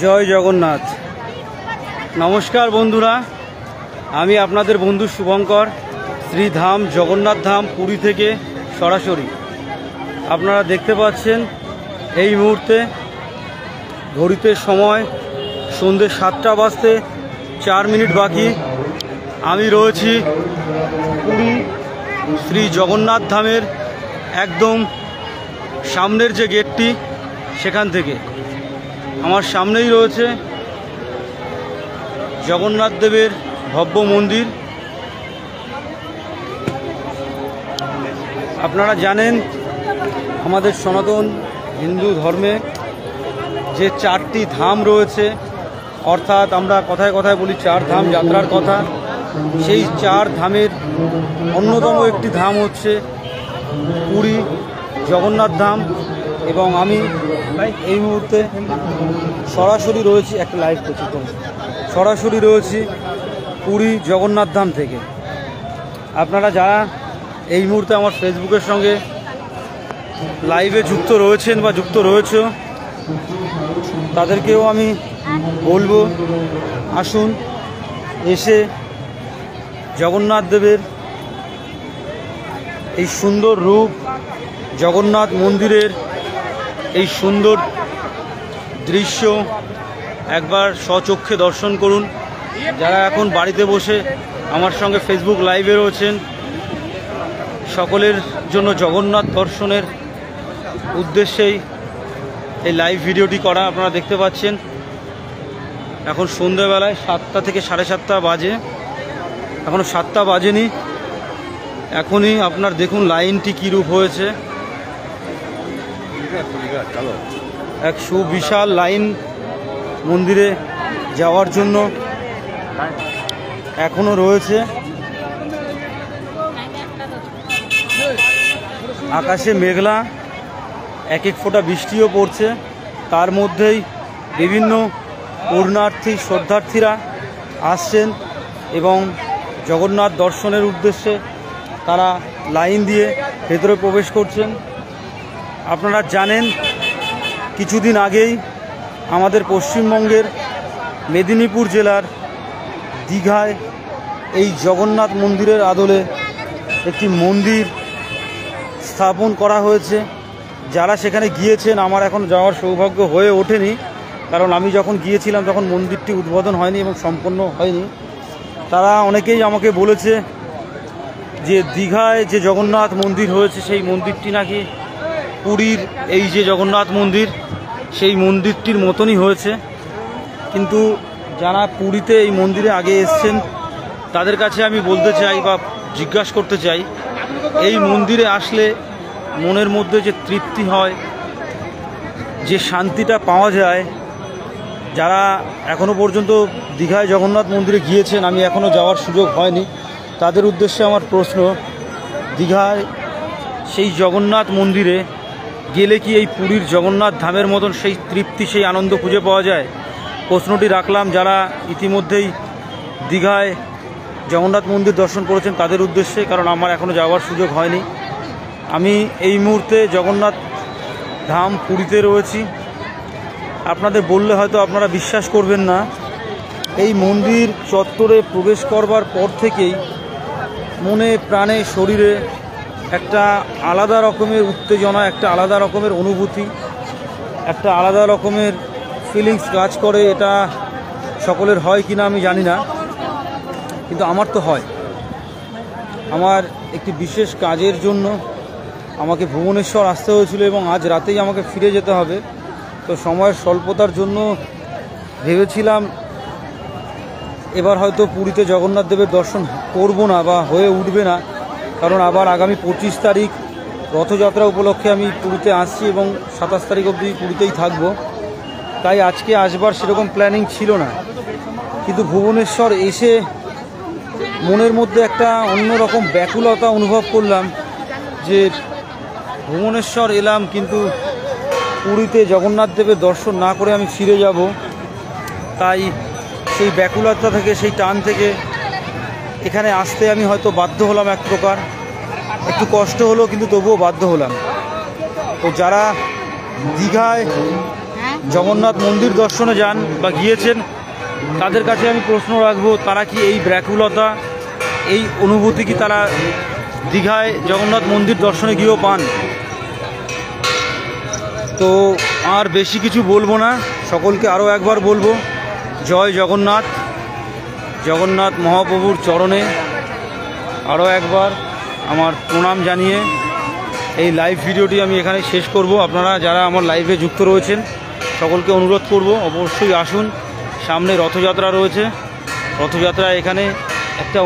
জয় জগন্নাথ। নমস্কার বন্ধুরা, আমি আপনাদের বন্ধু শুভঙ্কর। শ্রীধাম জগন্নাথ ধাম পুরী থেকে সরাসরি আপনারা দেখতে পাচ্ছেন এই মুহূর্তে ঘড়িতে সময় সন্ধ্যে 7টা বাজতে 4 মিনিট বাকি। আমি রয়েছি পুরী শ্রী জগন্নাথ ধামের একদম সামনের যে গেটটি, সেখান থেকে আমার সামনেই রয়েছে জগন্নাথ দেবের ভব্য মন্দির। আপনারা জানেন আমাদের সনাতন হিন্দু ধর্মে যে 4টি ধাম রয়েছে, অর্থাৎ আমরা কথায় কথায় বলি 4 ধাম যাত্রার কথা। সেই 4 ধামের অন্যতম একটি ধাম হচ্ছে পুরী জগন্নাথ ধাম, এবং আমি এই মুহূর্তে সরাসরি রয়েছি, একটা লাইভ করছি, সরাসরি রয়েছি পুরী জগন্নাথ ধাম থেকে। আপনারা যারা এই মুহূর্তে আমার ফেসবুকের সঙ্গে লাইভে যুক্ত রয়েছেন বা যুক্ত রয়েছে, তাদেরকেও আমি বলবো আসুন, এসে জগন্নাথ দেবের এই সুন্দর রূপ, জগন্নাথ মন্দিরের এই সুন্দর দৃশ্য একবার স্বচক্ষে দর্শন করুন। যারা এখন বাড়িতে বসে আমার সঙ্গে ফেসবুক লাইভে রয়েছেন, সকলের জন্য জগন্নাথ দর্শনের উদ্দেশ্যেই এই লাইভ ভিডিওটি করা। আপনারা দেখতে পাচ্ছেন এখন সন্ধ্যাবেলায় 7টা থেকে 7:30 বাজে, এখনও 7টা বাজেনি। এখনই আপনার দেখুন লাইনটি কী রূপ হয়েছে। এক সুবিশাল লাইন মন্দিরে যাওয়ার জন্য এখনো রয়েছে। আকাশে মেঘলা, এক ফোঁটা বৃষ্টিও পড়ছে। তার মধ্যেই বিভিন্ন পূর্ণার্থী শ্রদ্ধার্থীরা আসছেন এবং জগন্নাথ দর্শনের উদ্দেশ্যে তারা লাইন দিয়ে ভেতরে প্রবেশ করছেন। আপনারা জানেন কিছুদিন আগেই আমাদের পশ্চিমবঙ্গের মেদিনীপুর জেলার দীঘায় এই জগন্নাথ মন্দিরের আদলে একটি মন্দির স্থাপন করা হয়েছে। যারা সেখানে গিয়েছেন, আমার এখন যাওয়ার সৌভাগ্য হয়ে ওঠেনি, কারণ আমি যখন গিয়েছিলাম তখন মন্দিরটি উদ্বোধন হয়নি এবং সম্পন্ন হয়নি। তারা অনেকেই আমাকে বলেছে যে দীঘায় যে জগন্নাথ মন্দির হয়েছে সেই মন্দিরটি নাকি পুরীর এই যে জগন্নাথ মন্দির সেই মন্দিরটির মতনই হয়েছে। কিন্তু যারা পুরীতে এই মন্দিরে আগে এসছেন তাদের কাছে আমি বলতে চাই বা জিজ্ঞাসা করতে চাই, এই মন্দিরে আসলে মনের মধ্যে যে তৃপ্তি হয়, যে শান্তিটা পাওয়া যায়, যারা এখনও পর্যন্ত দীঘায় জগন্নাথ মন্দিরে গিয়েছেন, আমি এখনও যাওয়ার সুযোগ হয়নি, তাদের উদ্দেশ্যে আমার প্রশ্ন, দীঘায় সেই জগন্নাথ মন্দিরে গেলে কি এই পুরীর জগন্নাথ ধামের মতন সেই তৃপ্তি, সেই আনন্দ খুঁজে পাওয়া যায়? প্রশ্নটি রাখলাম যারা ইতিমধ্যেই দীঘায় জগন্নাথ মন্দির দর্শন করেছেন তাদের উদ্দেশ্যে, কারণ আমার এখনও যাওয়ার সুযোগ হয়নি। আমি এই মুহূর্তে জগন্নাথ ধাম পুরীতে রয়েছি। আপনাদের বললে হয়তো আপনারা বিশ্বাস করবেন না, এই মন্দির চত্বরে প্রবেশ করবার পর থেকেই মনে প্রাণে শরীরে একটা আলাদা রকমের উত্তেজনা, একটা আলাদা রকমের অনুভূতি, একটা আলাদা রকমের ফিলিংস কাজ করে। এটা সকলের হয় কিনা আমি জানি না, কিন্তু আমার তো হয়। আমার একটি বিশেষ কাজের জন্য আমাকে ভুবনেশ্বর আসতে হয়েছিল এবং আজ রাতেই আমাকে ফিরে যেতে হবে। তো সময়ের স্বল্পতার জন্য ভেবেছিলাম এবার হয়তো পুরীতে জগন্নাথ দেবের দর্শন করব না বা হয়ে উঠবে না, কারণ আবার আগামী 25 তারিখ রথযাত্রা উপলক্ষে আমি পুরীতে আসছি এবং 27 তারিখ অবধি পুরীতেই থাকব। তাই আজকে আসবার সেরকম প্ল্যানিং ছিল না, কিন্তু ভুবনেশ্বর এসে মনের মধ্যে একটা অন্যরকম ব্যাকুলতা অনুভব করলাম যে ভুবনেশ্বর এলাম কিন্তু পুরীতে জগন্নাথ দেবের দর্শন না করে আমি ফিরে যাব। তাই সেই ব্যাকুলতা থেকে, সেই টান থেকে এখানে আসতে আমি হয়তো বাধ্য হলাম। এক প্রকার একটু কষ্ট হলো, কিন্তু তবুও বাধ্য হলাম। তো যারা দীঘায় জগন্নাথ মন্দির দর্শনে যান বা গিয়েছেন, তাদের কাছে আমি প্রশ্ন রাখবো, তারা কি এই ব্যাকুলতা, এই অনুভূতি কি তারা দীঘায় জগন্নাথ মন্দির দর্শনে গিয়েও পান? তো আর বেশি কিছু বলবো না, সকলকে আরও একবার বলবো জয় জগন্নাথ। জগন্নাথ মহাপ্রভুর চরণে আরও একবার আমার প্রণাম জানিয়ে এই লাইভ ভিডিওটি আমি এখানে শেষ করব। আপনারা যারা আমার লাইভে যুক্ত রয়েছেন সকলকে অনুরোধ করব অবশ্যই আসুন। সামনে রথযাত্রা রয়েছে, রথযাত্রা এখানে একটা